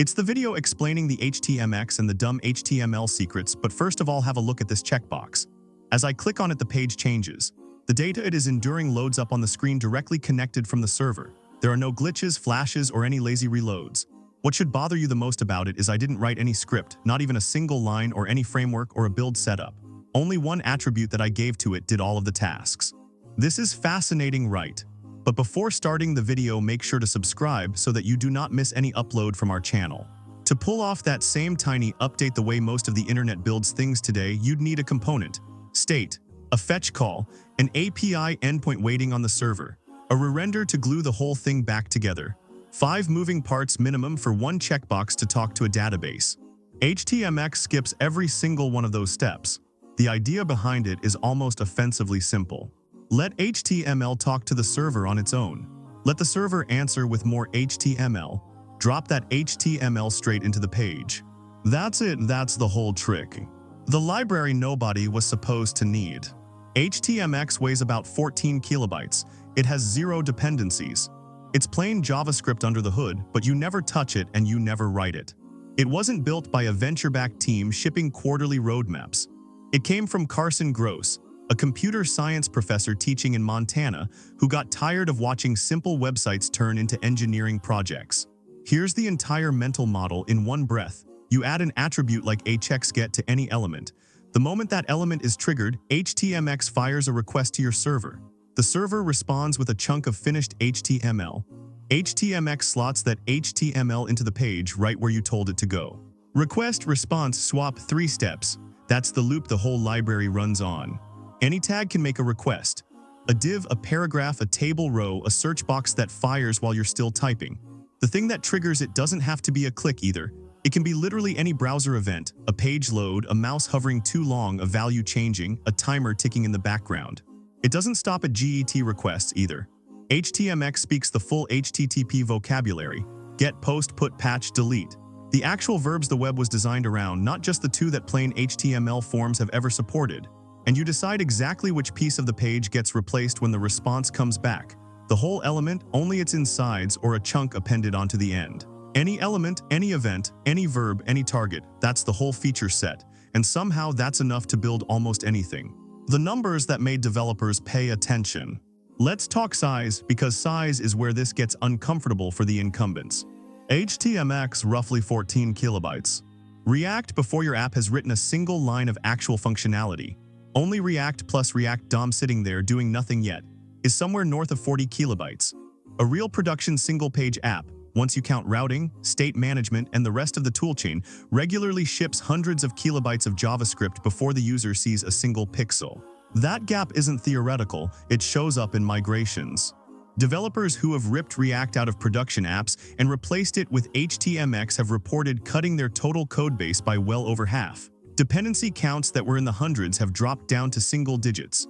It's the video explaining the HTMX and the dumb HTML secrets, but first of all have a look at this checkbox. As I click on it, the page changes. The data it is enduring loads up on the screen directly connected from the server. There are no glitches, flashes, or any lazy reloads. What should bother you the most about it is I didn't write any script, not even a single line or any framework or a build setup. Only one attribute that I gave to it did all of the tasks. This is fascinating, right? But before starting the video, make sure to subscribe so that you do not miss any upload from our channel. To pull off that same tiny update the way most of the internet builds things today, you'd need a component, state, a fetch call, an API endpoint waiting on the server, a re-render to glue the whole thing back together, 5 moving parts minimum for one checkbox to talk to a database. HTMX skips every single one of those steps. The idea behind it is almost offensively simple. Let HTML talk to the server on its own. Let the server answer with more HTML. Drop that HTML straight into the page. That's it, that's the whole trick. The library nobody was supposed to need. HTMX weighs about 14 kilobytes. It has 0 dependencies. It's plain JavaScript under the hood, but you never touch it and you never write it. It wasn't built by a venture-backed team shipping quarterly roadmaps. It came from Carson Gross, a computer science professor teaching in Montana who got tired of watching simple websites turn into engineering projects. Here's the entire mental model in one breath. You add an attribute like hxget to any element. The moment that element is triggered, HTMX fires a request to your server. The server responds with a chunk of finished HTML. HTMX slots that HTML into the page right where you told it to go. Request, response, swap, 3 steps. That's the loop the whole library runs on. Any tag can make a request. A div, a paragraph, a table row, a search box that fires while you're still typing. The thing that triggers it doesn't have to be a click either. It can be literally any browser event, a page load, a mouse hovering too long, a value changing, a timer ticking in the background. It doesn't stop at GET requests either. HTMX speaks the full HTTP vocabulary: get, post, put, patch, delete. The actual verbs the web was designed around, not just the 2 that plain HTML forms have ever supported. And you decide exactly which piece of the page gets replaced when the response comes back. The whole element, only its insides, or a chunk appended onto the end. Any element, any event, any verb, any target, that's the whole feature set. And somehow that's enough to build almost anything. The numbers that made developers pay attention. Let's talk size, because size is where this gets uncomfortable for the incumbents. HTMX roughly 14 kilobytes. React before your app has written a single line of actual functionality. Only React plus React DOM sitting there doing nothing yet is somewhere north of 40 kilobytes. A real production single-page app, once you count routing, state management, and the rest of the toolchain, regularly ships hundreds of kilobytes of JavaScript before the user sees a single pixel. That gap isn't theoretical, it shows up in migrations. Developers who have ripped React out of production apps and replaced it with HTMX have reported cutting their total codebase by well over half. Dependency counts that were in the hundreds have dropped down to single digits.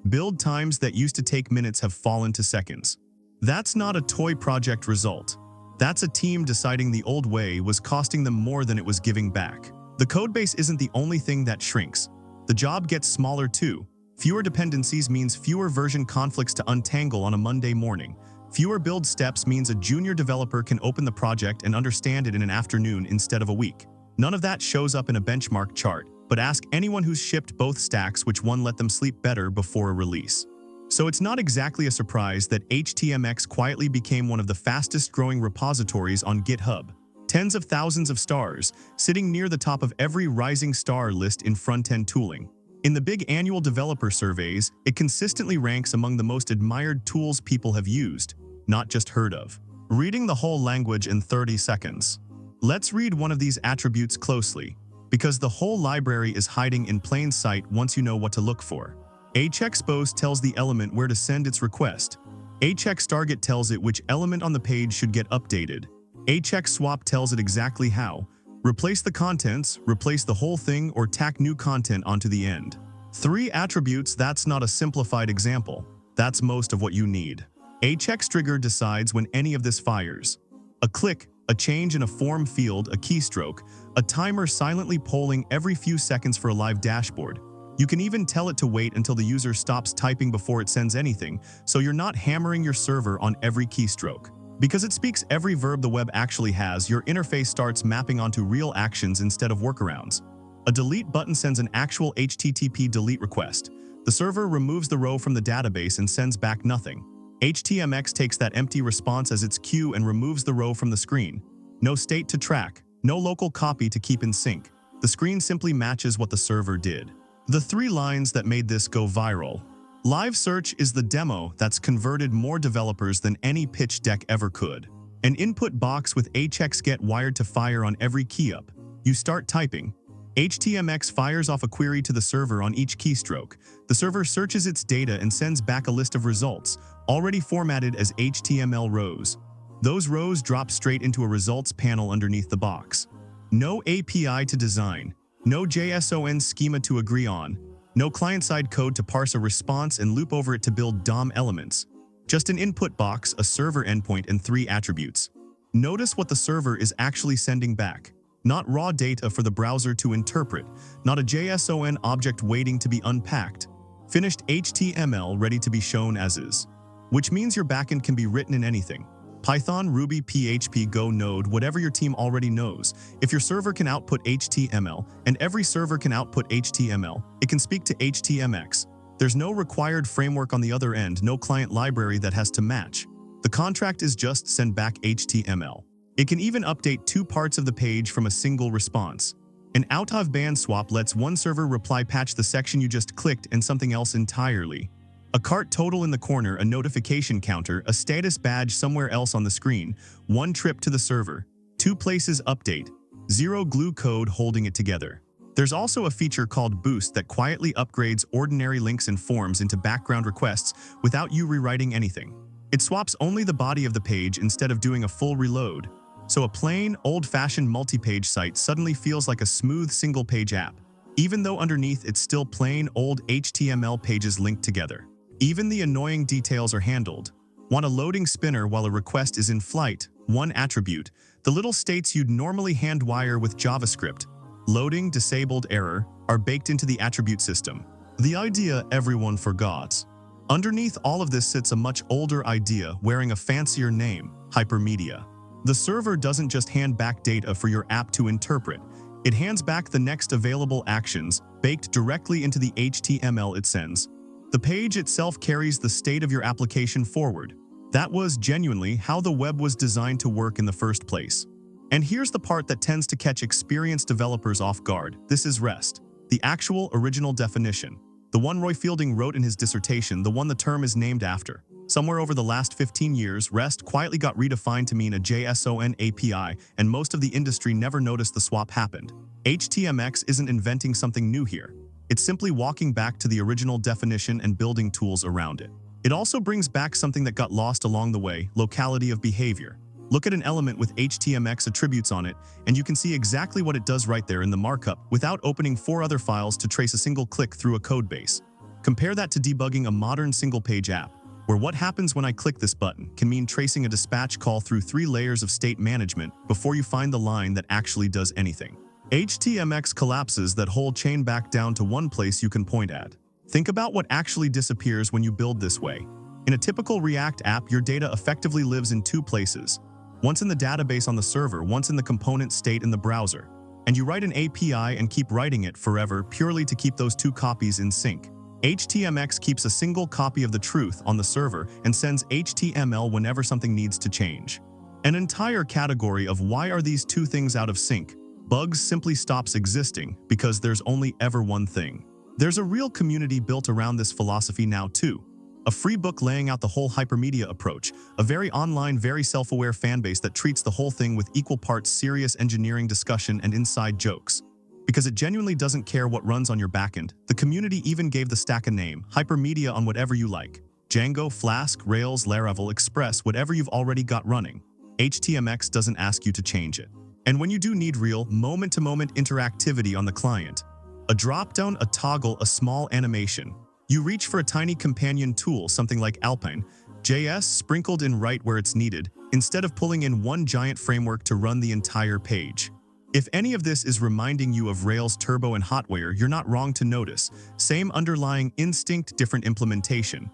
Build times that used to take minutes have fallen to seconds. That's not a toy project result. That's a team deciding the old way was costing them more than it was giving back. The codebase isn't the only thing that shrinks. The job gets smaller too. Fewer dependencies means fewer version conflicts to untangle on a Monday morning. Fewer build steps means a junior developer can open the project and understand it in an afternoon instead of a week. None of that shows up in a benchmark chart, but ask anyone who's shipped both stacks which one let them sleep better before a release. So it's not exactly a surprise that HTMX quietly became one of the fastest growing repositories on GitHub. Tens of thousands of stars, sitting near the top of every rising star list in front-end tooling. In the big annual developer surveys, it consistently ranks among the most admired tools people have used, not just heard of. Reading the whole language in 30 seconds. Let's read one of these attributes closely, because the whole library is hiding in plain sight once you know what to look for. HTMX tells the element where to send its request. HTMX tells it which element on the page should get updated. HTMX tells it exactly how. Replace the contents, replace the whole thing, or tack new content onto the end. 3 attributes, that's not a simplified example. That's most of what you need. HTMX decides when any of this fires. A click, a change in a form field, a keystroke, a timer silently polling every few seconds for a live dashboard. You can even tell it to wait until the user stops typing before it sends anything, so you're not hammering your server on every keystroke. Because it speaks every verb the web actually has, your interface starts mapping onto real actions instead of workarounds. A delete button sends an actual HTTP delete request. The server removes the row from the database and sends back nothing. HTMX takes that empty response as its cue and removes the row from the screen. No state to track, no local copy to keep in sync. The screen simply matches what the server did. The 3 lines that made this go viral. Live search is the demo that's converted more developers than any pitch deck ever could. An input box with HXGet wired to fire on every key up. You start typing. HTMX fires off a query to the server on each keystroke. The server searches its data and sends back a list of results, already formatted as HTML rows. Those rows drop straight into a results panel underneath the box. No API to design, no JSON schema to agree on, no client-side code to parse a response and loop over it to build DOM elements. Just an input box, a server endpoint, and 3 attributes. Notice what the server is actually sending back. Not raw data for the browser to interpret, not a JSON object waiting to be unpacked. Finished HTML ready to be shown as is. Which means your backend can be written in anything. Python, Ruby, PHP, Go, Node, whatever your team already knows. If your server can output HTML, and every server can output HTML, it can speak to HTMX. There's no required framework on the other end, no client library that has to match. The contract is just send back HTML. It can even update 2 parts of the page from a single response. An out-of-band swap lets one server reply patch the section you just clicked and something else entirely. A cart total in the corner, a notification counter, a status badge somewhere else on the screen, 1 trip to the server, 2 places update, 0 glue code holding it together. There's also a feature called Boost that quietly upgrades ordinary links and forms into background requests without you rewriting anything. It swaps only the body of the page instead of doing a full reload. So a plain, old-fashioned multi-page site suddenly feels like a smooth single-page app, even though underneath it's still plain old HTML pages linked together. Even the annoying details are handled. Want a loading spinner while a request is in flight? 1 attribute. The little states you'd normally hand-wire with JavaScript, loading, disabled, error, are baked into the attribute system. The idea everyone forgot. Underneath all of this sits a much older idea wearing a fancier name, Hypermedia. The server doesn't just hand back data for your app to interpret. It hands back the next available actions, baked directly into the HTML it sends. The page itself carries the state of your application forward. That was genuinely how the web was designed to work in the first place. And here's the part that tends to catch experienced developers off guard. This is REST, the actual original definition. The one Roy Fielding wrote in his dissertation, the one the term is named after. Somewhere over the last 15 years, REST quietly got redefined to mean a JSON API, and most of the industry never noticed the swap happened. HTMX isn't inventing something new here. It's simply walking back to the original definition and building tools around it. It also brings back something that got lost along the way, locality of behavior. Look at an element with HTMX attributes on it, and you can see exactly what it does right there in the markup without opening 4 other files to trace a single click through a codebase. Compare that to debugging a modern single-page app, where what happens when I click this button can mean tracing a dispatch call through 3 layers of state management before you find the line that actually does anything. HTMX collapses that whole chain back down to one place you can point at. Think about what actually disappears when you build this way. In a typical React app, your data effectively lives in 2 places. Once in the database on the server, once in the component state in the browser. And you write an API and keep writing it forever purely to keep those 2 copies in sync. HTMX keeps a single copy of the truth on the server and sends HTML whenever something needs to change. An entire category of why are these 2 things out of sync? Bugs simply stops existing because there's only ever one thing. There's a real community built around this philosophy now too. A free book laying out the whole Hypermedia approach, a very online, very self-aware fanbase that treats the whole thing with equal parts serious engineering discussion and inside jokes. Because it genuinely doesn't care what runs on your backend, the community even gave the stack a name, Hypermedia on whatever you like. Django, Flask, Rails, Laravel, Express, whatever you've already got running. HTMX doesn't ask you to change it. And when you do need real, moment-to-moment interactivity on the client, a drop-down, a toggle, a small animation, you reach for a tiny companion tool, something like Alpine.js sprinkled in right where it's needed, instead of pulling in one giant framework to run the entire page. If any of this is reminding you of Rails, Turbo, and Hotwire, you're not wrong to notice. Same underlying instinct, different implementation.